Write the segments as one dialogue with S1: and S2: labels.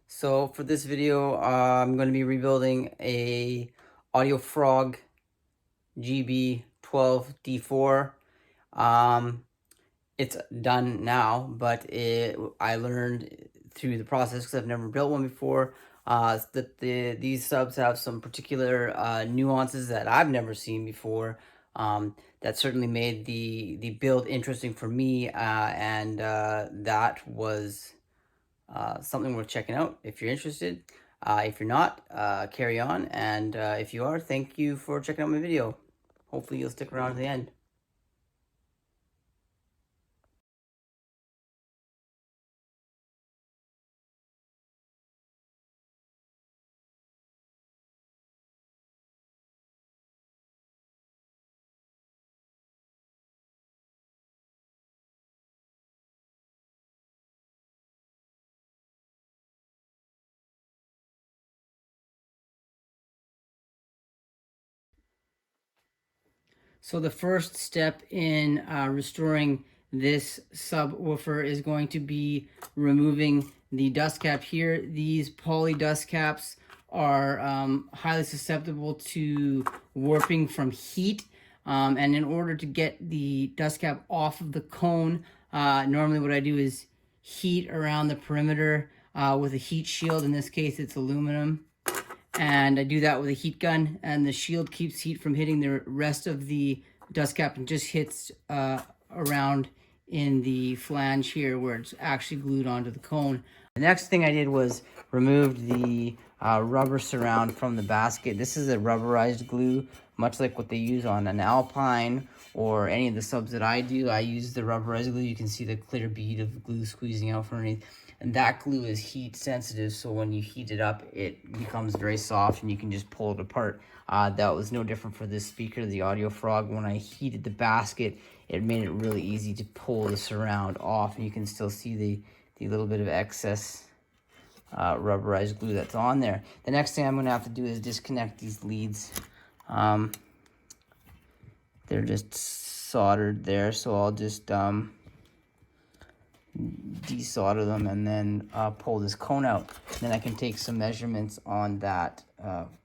S1: So for this video, I'm going to be rebuilding a AudioFrog GB12D4. It's done now, but I learned through the process, because I've never built one before, that these subs have some particular nuances that I've never seen before. That certainly made the build interesting for me, and that was something worth checking out if you're interested. If you're not, carry on. And if you are, thank you for checking out my video. Hopefully you'll stick around to the end. So the first step in restoring this subwoofer is going to be removing the dust cap here. These poly dust caps are highly susceptible to warping from heat. And in order to get the dust cap off of the cone, normally what I do is heat around the perimeter with a heat shield. In this case, it's aluminum. And I do that with a heat gun, and the shield keeps heat from hitting the rest of the dust cap and just hits around in the flange here where it's actually glued onto the cone. The next thing I did was remove the rubber surround from the basket. This is a rubberized glue, much like what they use on an Alpine or any of the subs that I do. I use the rubberized glue. You can see the clear bead of glue squeezing out from underneath. And that glue is heat sensitive, so when you heat it up, it becomes very soft and you can just pull it apart. That was no different for this speaker, the AudioFrog. When I heated the basket, it made it really easy to pull the surround off, and you can still see the little bit of excess rubberized glue that's on there. The next thing I'm going to have to do is disconnect these leads. They're just soldered there, so I'll just desolder them and then pull this cone out. Then I can take some measurements on that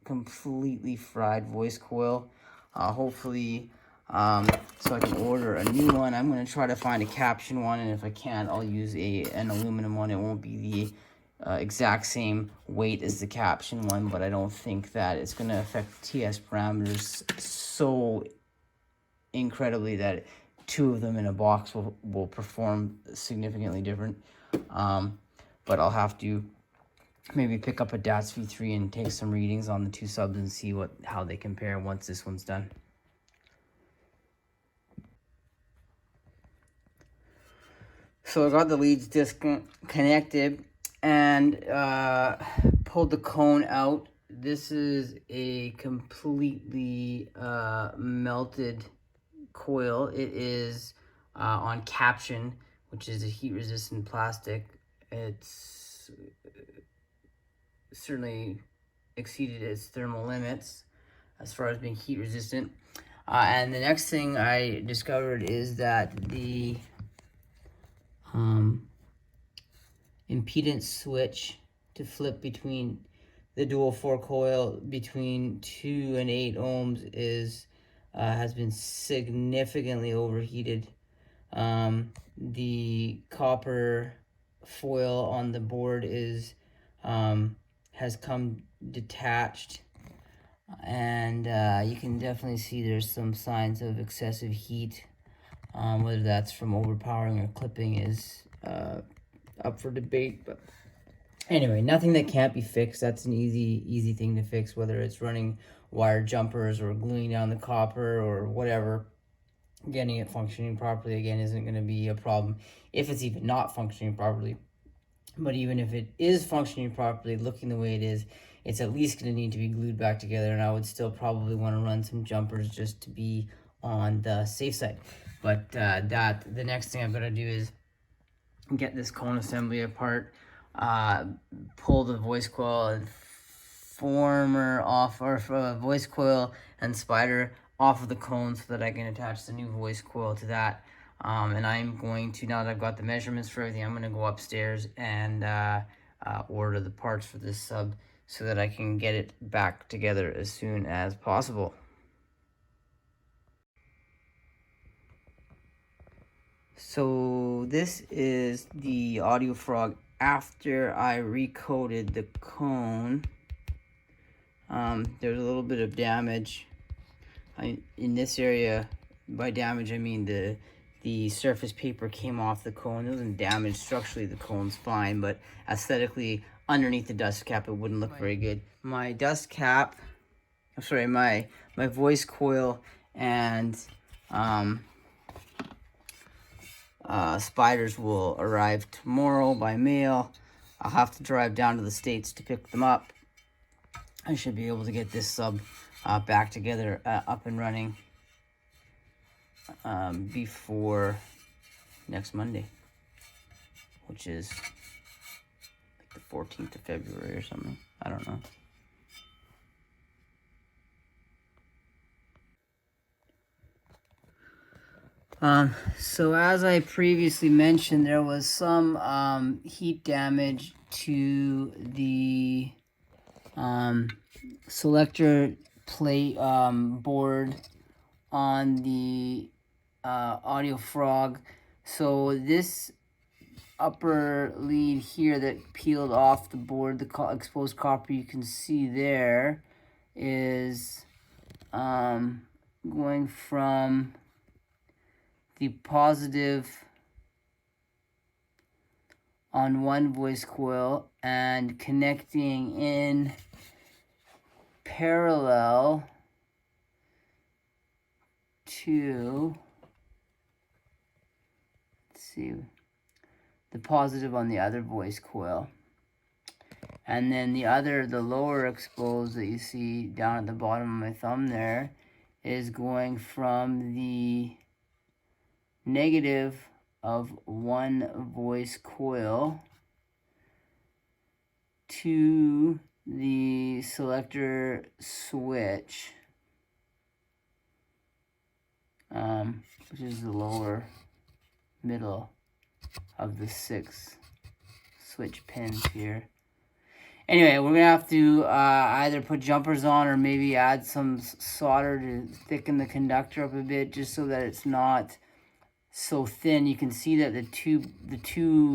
S1: completely fried voice coil. Hopefully, so I can order a new one. I'm going to try to find a caption one, and if I can't, I'll use an aluminum one. It won't be the exact same weight as the caption one, but I don't think that it's going to affect TS parameters so incredibly that two of them in a box will perform significantly different. But I'll have to maybe pick up a DATS V3 and take some readings on the two subs and see how they compare once this one's done. So I got the leads disconnected and pulled the cone out. This is a completely melted coil. It is on caption, which is a heat resistant plastic. It's certainly exceeded its thermal limits as far as being heat resistant. And the next thing I discovered is that the impedance switch to flip between the dual 4 coil between 2 and 8 ohms is has been significantly overheated. The copper foil on the board is has come detached, and you can definitely see there's some signs of excessive heat. Whether that's from overpowering or clipping is up for debate, but anyway, nothing that can't be fixed. That's an easy thing to fix, whether it's running wire jumpers or gluing down the copper or whatever. Getting it functioning properly again isn't going to be a problem if it's even not functioning properly. But even if it is functioning properly, looking the way it is, it's at least going to need to be glued back together, and I would still probably want to run some jumpers just to be on the safe side. But the next thing I'm going to do is get this cone assembly apart, pull the voice coil and former off, or voice coil and spider off of the cone so that I can attach the new voice coil to that. And I'm going to, now that I've got the measurements for everything, I'm going to go upstairs and order the parts for this sub so that I can get it back together as soon as possible. So this is the AudioFrog after I recoated the cone. There's a little bit of damage in this area. By damage I mean the surface paper came off the cone. It wasn't damaged structurally, the cone's fine, but aesthetically underneath the dust cap it wouldn't look very good. My dust cap, I'm sorry, my voice coil and spiders will arrive tomorrow by mail. I'll have to drive down to the States to pick them up. I should be able to get this sub back together, up and running before next Monday, which is like the 14th of February or something. I don't know. So as I previously mentioned, there was some heat damage to the selector plate board on the AudioFrog. So this upper lead here that peeled off the board, the exposed copper you can see there, is going from the positive on one voice coil and connecting in parallel to, let's see, the positive on the other voice coil. And then the lower exposed that you see down at the bottom of my thumb there is going from the negative of one voice coil to the selector switch, which is the lower middle of the 6 switch pins here. Anyway, we're gonna have to either put jumpers on or maybe add some solder to thicken the conductor up a bit, just so that it's not so thin. You can see that the two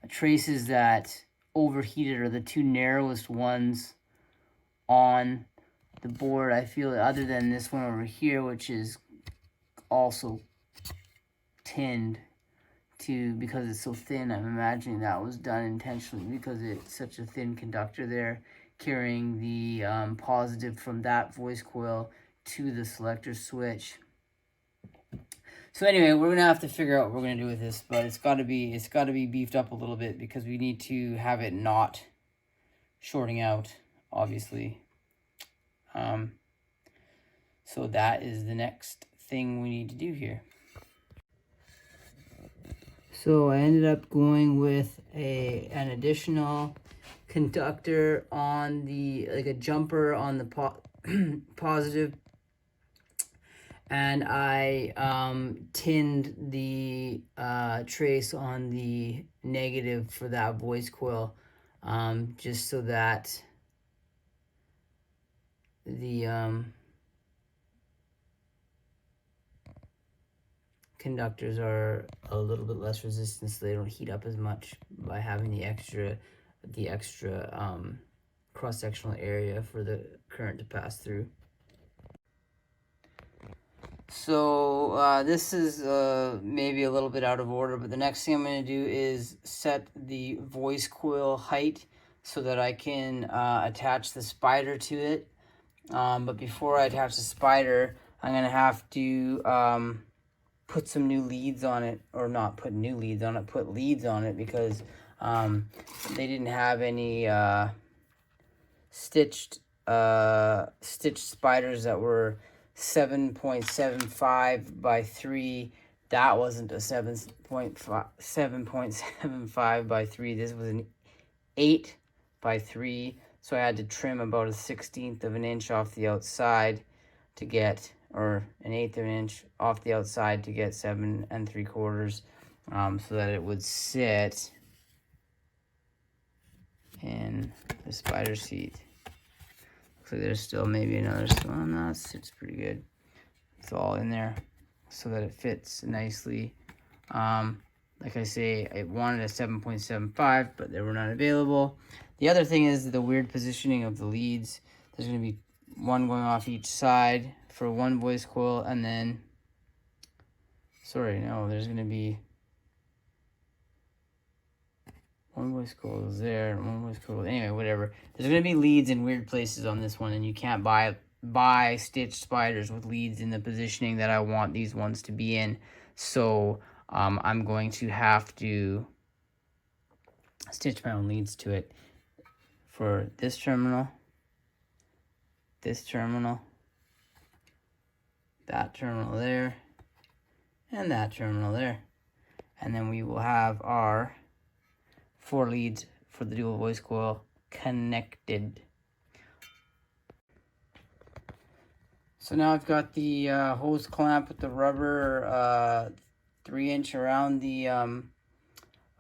S1: traces that overheated are the two narrowest ones on the board, I feel, other than this one over here, which is also tinned to, because it's so thin. I'm imagining that was done intentionally because it's such a thin conductor there, carrying the positive from that voice coil to the selector switch. So anyway, we're gonna have to figure out what we're gonna do with this, but it's gotta be beefed up a little bit because we need to have it not shorting out, obviously. So that is the next thing we need to do here. So I ended up going with an additional conductor on the, like a jumper on the positive, and I tinned the trace on the negative for that voice coil, just so that the conductors are a little bit less resistant, so they don't heat up as much by having the extra cross-sectional area for the current to pass through. So this is maybe a little bit out of order, but the next thing I'm going to do is set the voice coil height so that I can attach the spider to it. But before I attach the spider, I'm going to have to put some new leads on it, or not put new leads on it, put leads on it, because they didn't have any stitched spiders that were 7.75 by 3. That wasn't a 7.75 by 3. This was an 8 by 3. So I had to trim about 1/16 of an inch off the outside to get, or 1/8 of an inch off the outside to get 7 3/4, so that it would sit in the spider seat. Looks like there's still maybe another one. No, it's pretty good. It's all in there so that it fits nicely. Like I say, I wanted a 7.75, but they were not available. The other thing is the weird positioning of the leads. There's going to be one going off each side for one voice coil, and then, sorry, no, there's going to be one voice coil is there, and one voice coil, anyway, whatever. There's going to be leads in weird places on this one, and you can't buy stitched spiders with leads in the positioning that I want these ones to be in. So I'm going to have to stitch my own leads to it for this terminal, that terminal there, and that terminal there. And then we will have our 4 leads for the dual voice coil connected. So now I've got the hose clamp with the rubber 3-inch around the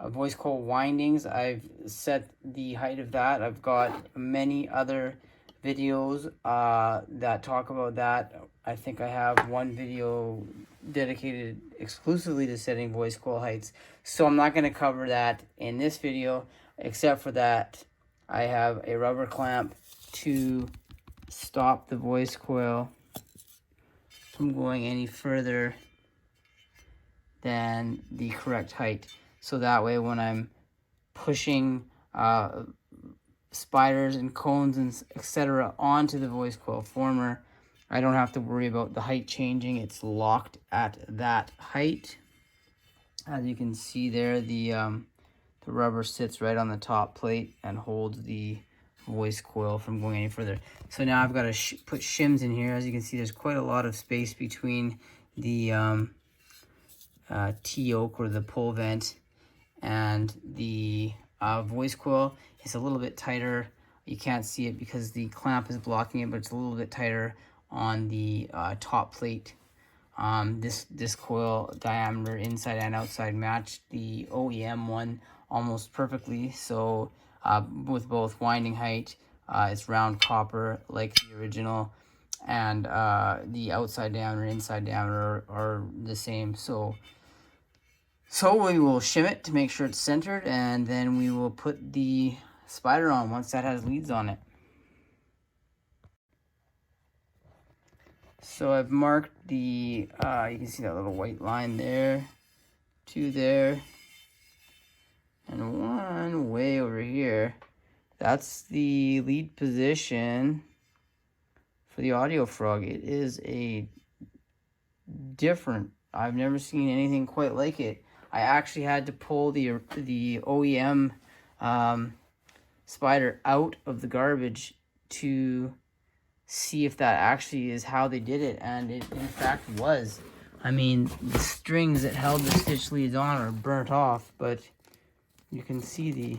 S1: voice coil windings. I've set the height of that. I've got many other videos that talk about that. I think I have one video dedicated exclusively to setting voice coil heights. So I'm not going to cover that in this video, except for that I have a rubber clamp to stop the voice coil from going any further than the correct height. So that way when I'm pushing spiders and cones and etc. onto the voice coil former, I don't have to worry about the height changing. It's locked at that height. As you can see there, the rubber sits right on the top plate and holds the voice coil from going any further. So now I've got to put shims in here. As you can see, there's quite a lot of space between the T-yoke or the pull vent and the voice coil. It's a little bit tighter. You can't see it because the clamp is blocking it, but it's a little bit tighter on the top plate. This coil diameter inside and outside matched the OEM one almost perfectly. So with both winding height, it's round copper like the original, and the outside diameter and inside diameter are the same. So we will shim it to make sure it's centered, and then we will put the spider on once that has leads on it. So I've marked the, you can see that little white line there, 2 there, and 1 way over here. That's the lead position for the AudioFrog. It is a different, I've never seen anything quite like it. I actually had to pull the OEM spider out of the garbage to see if that actually is how they did it, and it in fact was. I mean, the strings that held the stitch leads on are burnt off, but you can see the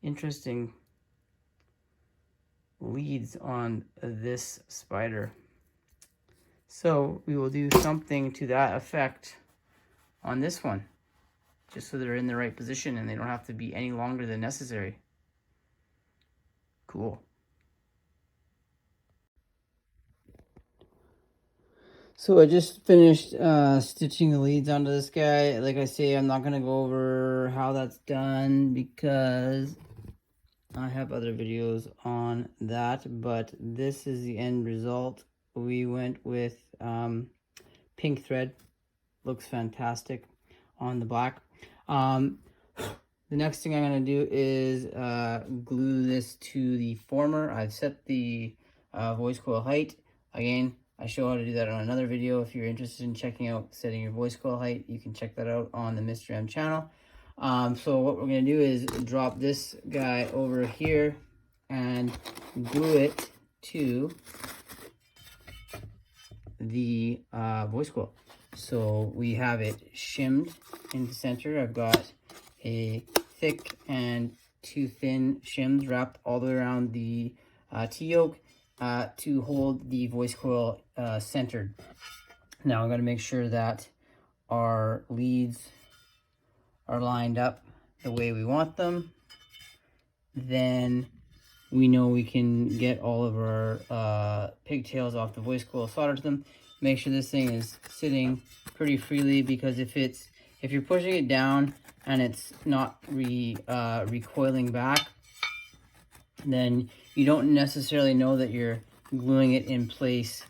S1: interesting leads on this spider. So we will do something to that effect on this one, just so they're in the right position and they don't have to be any longer than necessary. Cool. So I just finished stitching the leads onto this guy. Like I say, I'm not going to go over how that's done because I have other videos on that, but this is the end result. We went with pink thread. Looks fantastic on the black. The next thing I'm going to do is glue this to the former. I've set the voice coil height. Again, I show how to do that on another video. If you're interested in checking out setting your voice coil height, you can check that out on the Mr. M channel. So what we're going to do is drop this guy over here and glue it to the voice coil. So we have it shimmed in the center. I've got a thick and 2 thin shims wrapped all the way around the T-yoke to hold the voice coil centered. Now I'm going to make sure that our leads are lined up the way we want them. then we know we can get all of our pigtails off the voice coil, solder to them. Make sure this thing is sitting pretty freely, because if you're pushing it down and it's not recoiling back, then you don't necessarily know that you're gluing it in place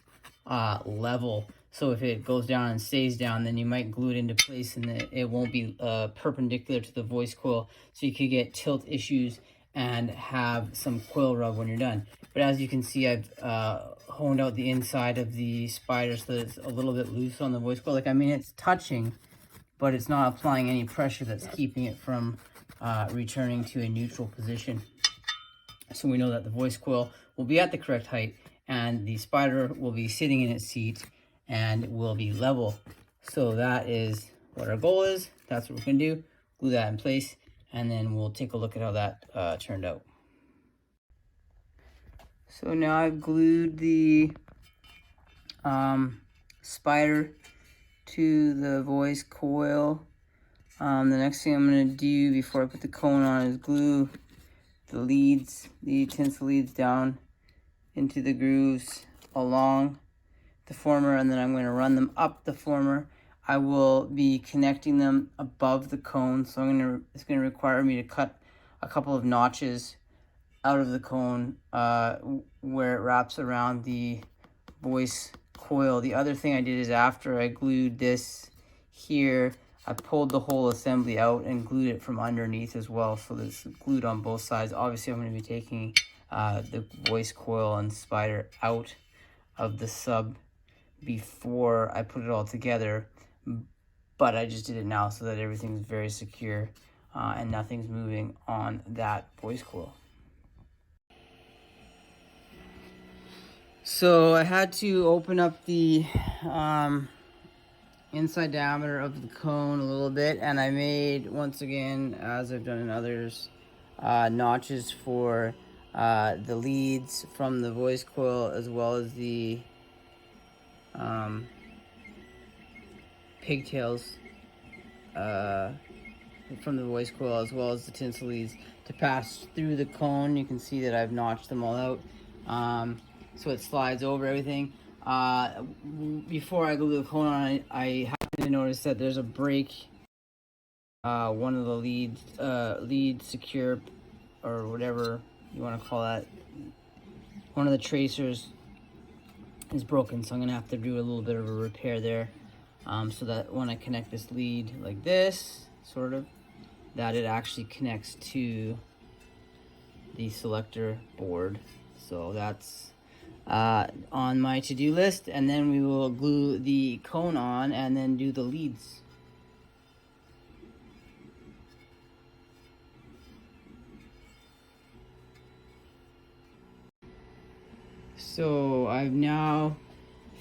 S1: level. So if it goes down and stays down, then you might glue it into place and it won't be perpendicular to the voice coil. So you could get tilt issues and have some coil rub when you're done. But as you can see, I've honed out the inside of the spider so that it's a little bit loose on the voice coil. Like, I mean, it's touching, but it's not applying any pressure that's keeping it from returning to a neutral position. So we know that the voice coil will be at the correct height and the spider will be sitting in its seat and will be level. So that is what our goal is. That's what we're gonna do. Glue that in place, and then we'll take a look at how that turned out. So now I've glued the spider to the voice coil. The next thing I'm gonna do before I put the cone on is glue the leads, the tinsel leads, down into the grooves along the former, and then I'm going to run them up the former. I will be connecting them above the cone, so it's going to require me to cut a couple of notches out of the cone where it wraps around the voice coil. The other thing I did is, after I glued this here, I pulled the whole assembly out and glued it from underneath as well, so that it's glued on both sides. Obviously, I'm going to be taking the voice coil and spider out of the sub before I put it all together, but I just did it now so that everything's very secure and nothing's moving on that voice coil. So I had to open up the inside diameter of the cone a little bit, and I made, once again, as I've done in others, notches for the leads from the voice coil, as well as the pigtails from the voice coil, as well as the tinsel leads to pass through the cone. You can see that I've notched them all out so it slides over everything. Before I glue the cone on, I happened to notice that there's a break. One of the lead secure, or whatever you want to call that, one of the tracers is broken, so I'm gonna have to do a little bit of a repair there, so that when I connect this lead like this, sort of, that it actually connects to the selector board. So that's on my to-do list, and then we will glue the cone on and then do the leads. So I've now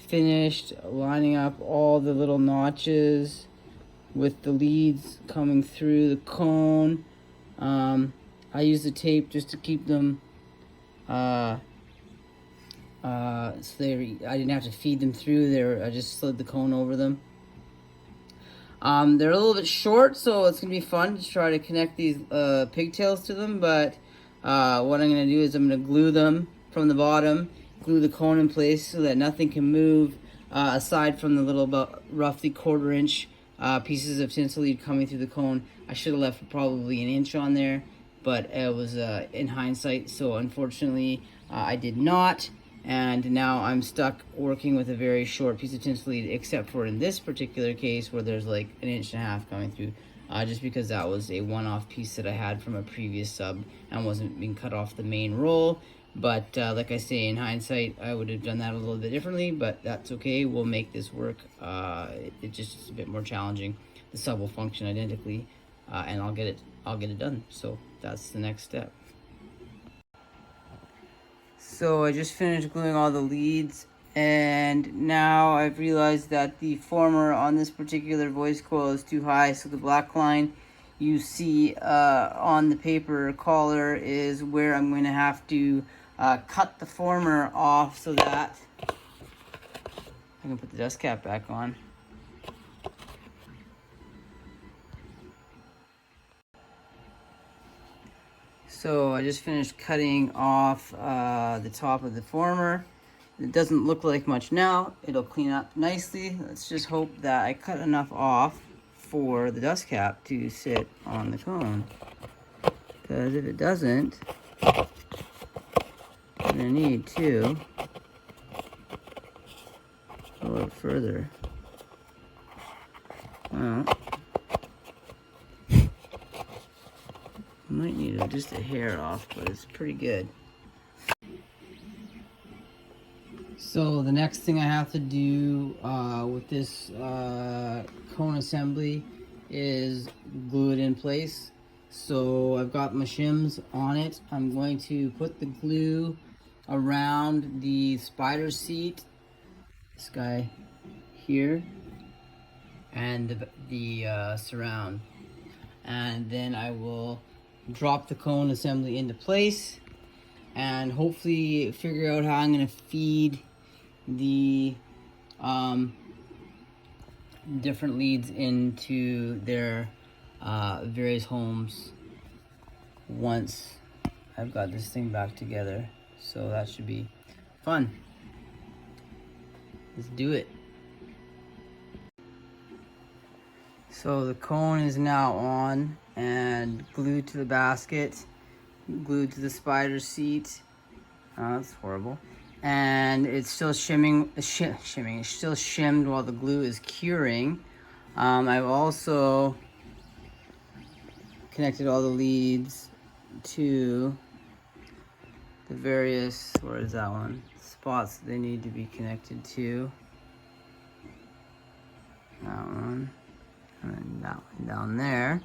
S1: finished lining up all the little notches with the leads coming through the cone. I use the tape just to keep them so I didn't have to feed them through. I just slid the cone over them. They're a little bit short, so it's gonna be fun to try to connect these pigtails to them, but what I'm gonna do is I'm gonna glue them from the bottom, glue the cone in place so that nothing can move aside from the little, about roughly 1/4 inch pieces of tinsel lead coming through the cone. I should have left probably 1 inch on there, but it was in hindsight, so unfortunately I did not. And now I'm stuck working with a very short piece of tinsel lead, except for in this particular case where there's like 1.5 inches coming through, just because that was a one-off piece that I had from a previous sub and wasn't being cut off the main roll. But like I say, in hindsight, I would have done that a little bit differently, but that's okay. We'll make this work. It's just a bit more challenging. The sub will function identically, and I'll get it done. So that's the next step. So I just finished gluing all the leads, and now I've realized that the former on this particular voice coil is too high, so the black line you see on the paper collar is where I'm going to have to cut the former off so that I can put the dust cap back on. So I just finished cutting off the top of the former. It doesn't look like much now. It'll clean up nicely. Let's just hope that I cut enough off for the dust cap to sit on the cone. Because if it doesn't, I'm gonna need to go a little further. Well, might need just a hair off, but it's pretty good. So the next thing I have to do with this cone assembly is glue it in place. So I've got my shims on it. I'm going to put the glue around the spider seat, this guy here, and the surround. And then I will drop the cone assembly into place and hopefully figure out how I'm going to feed the different leads into their various homes once I've got this thing back together. So that should be fun. Let's do it. So the cone is now on and glued to the basket, glued to the spider seat. Oh, that's horrible. And it's still shimming. It's still shimmed while the glue is curing. I've also connected all the leads to the various, where is that one? Spots that they need to be connected to. That one. And then that one down there.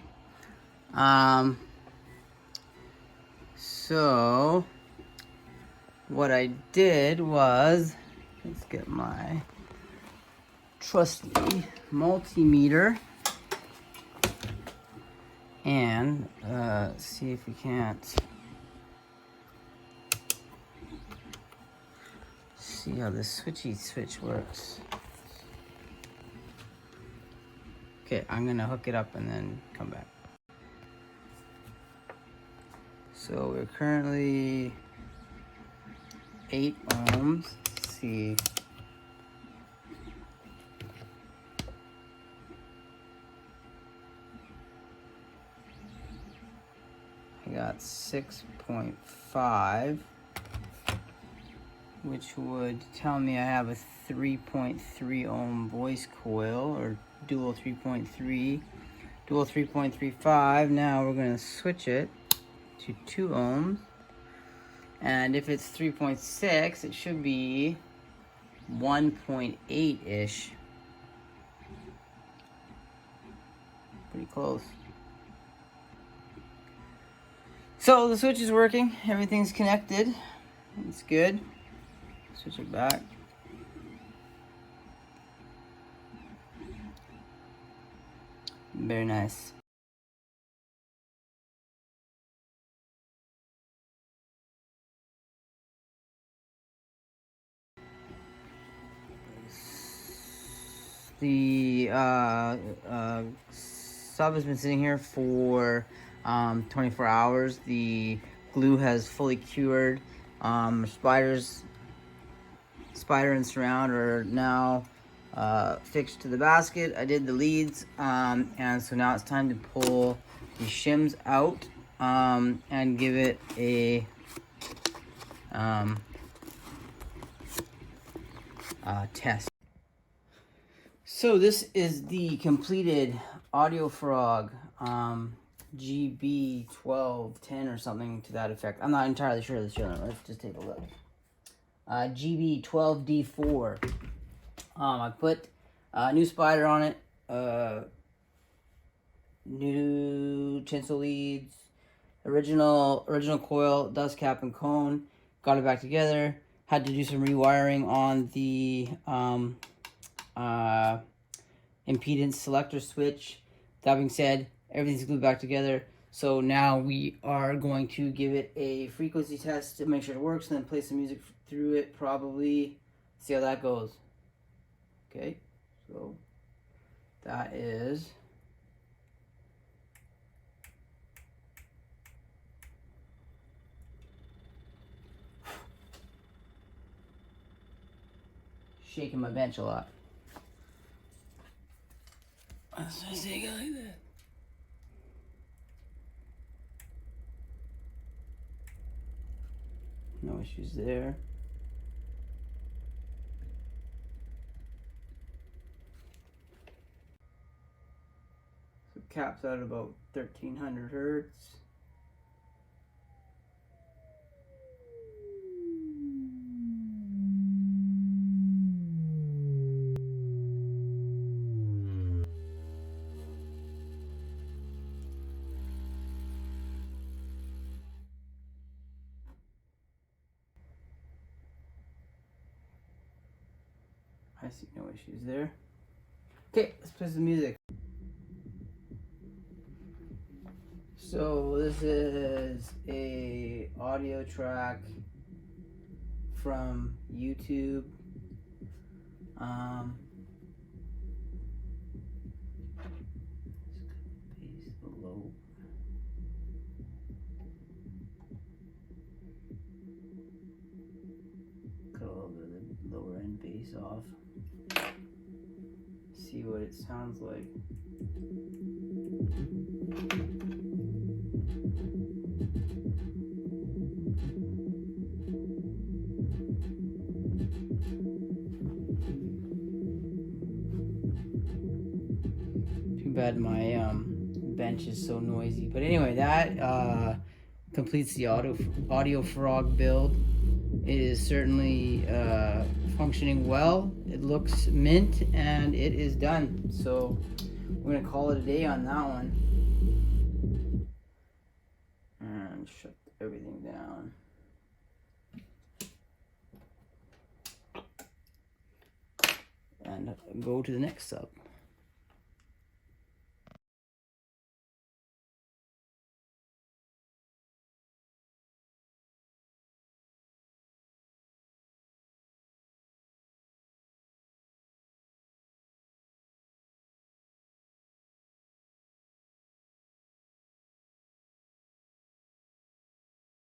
S1: So what I did was, let's get my trusty multimeter and see if we can't see how this switch works. Okay, I'm gonna hook it up and then come back. So we're currently 8 ohms. Let's see. I got 6.5, which would tell me I have a 3.3 ohm voice coil, or dual 3.3, dual 3.35. Now we're gonna switch it to 2 ohms. And if it's 3.6, it should be 1.8-ish. Pretty close. So the switch is working. Everything's connected. It's good. Switch it back. Very nice. The sub has been sitting here for 24 hours. The glue has fully cured. Spider and surround are now fixed to the basket. I did the leads, and so now it's time to pull the shims out and give it a test. So this is the completed AudioFrog GB1210 or something to that effect. I'm not entirely sure of this channel. Let's just take a look. GB12D4. I put a new spider on it, new tinsel leads, original coil, dust cap, and cone. Got it back together. Had to do some rewiring on the impedance selector switch. That being said, everything's glued back together. So now we are going to give it a frequency test to make sure it works, and then play some music through it, probably. See how that goes. Okay, so that is shaking my bench a lot. Let's just take it like that. No issues there. So caps out about 1300 hertz. I see no issues there. Okay, let's play some music. So this is a audio track from YouTube. Bass low. Cut a little bit of the lower end bass off. See what it sounds like. Too bad my bench is so noisy. But anyway, that completes the AudioFrog build. It is certainly functioning well. It looks mint, and it is done. So we're gonna call it a day on that one, and shut everything down. And go to the next sub.